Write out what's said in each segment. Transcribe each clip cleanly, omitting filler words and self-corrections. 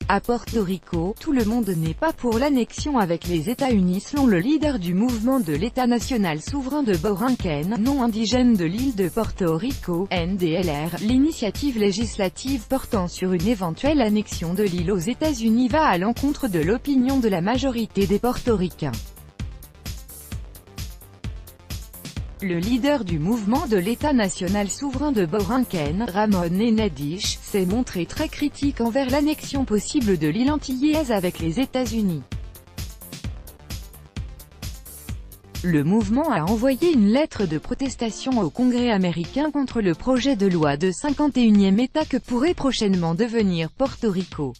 À Porto Rico, tout le monde n'est pas pour l'annexion avec les États-Unis selon le leader du mouvement de l'État national souverain de Borinquen, non indigène de l'île de Porto Rico, NDLR. L'initiative législative portant sur une éventuelle annexion de l'île aux États-Unis va à l'encontre de l'opinion de la majorité des Portoricains. Le leader du mouvement de l'État national souverain de Borinquen, Ramon Enadish, s'est montré très critique envers l'annexion possible de l'île antillaise avec les États-Unis. Le mouvement a envoyé une lettre de protestation au Congrès américain contre le projet de loi de 51e État que pourrait prochainement devenir Porto Rico.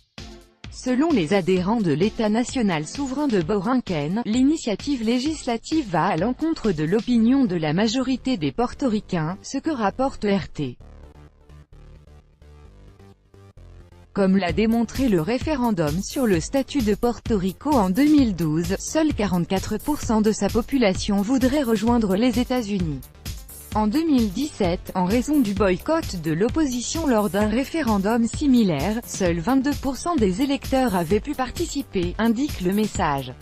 Selon les adhérents de l'État national souverain de Borinquen, l'initiative législative va à l'encontre de l'opinion de la majorité des Portoricains, ce que rapporte RT. Comme l'a démontré le référendum sur le statut de Porto Rico en 2012, seuls 44% de sa population voudrait rejoindre les États-Unis. En 2017, en raison du boycott de l'opposition lors d'un référendum similaire, seuls 22% des électeurs avaient pu participer, indique le message.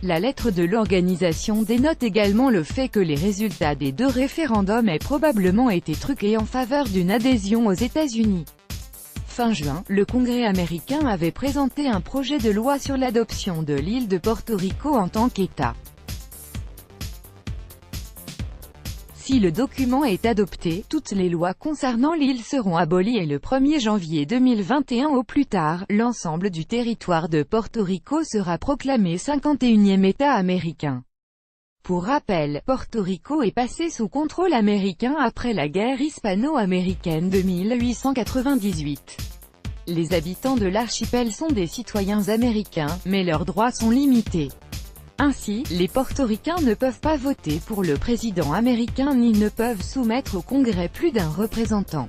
La lettre de l'organisation dénote également le fait que les résultats des deux référendums aient probablement été truqués en faveur d'une adhésion aux États-Unis. Fin juin, le Congrès américain avait présenté un projet de loi sur l'adoption de l'île de Porto Rico en tant qu'État. Si le document est adopté, toutes les lois concernant l'île seront abolies et le 1er janvier 2021 au plus tard, l'ensemble du territoire de Porto Rico sera proclamé 51e État américain. Pour rappel, Porto Rico est passé sous contrôle américain après la guerre hispano-américaine de 1898. Les habitants de l'archipel sont des citoyens américains, mais leurs droits sont limités. Ainsi, les Portoricains ne peuvent pas voter pour le président américain ni ne peuvent soumettre au Congrès plus d'un représentant.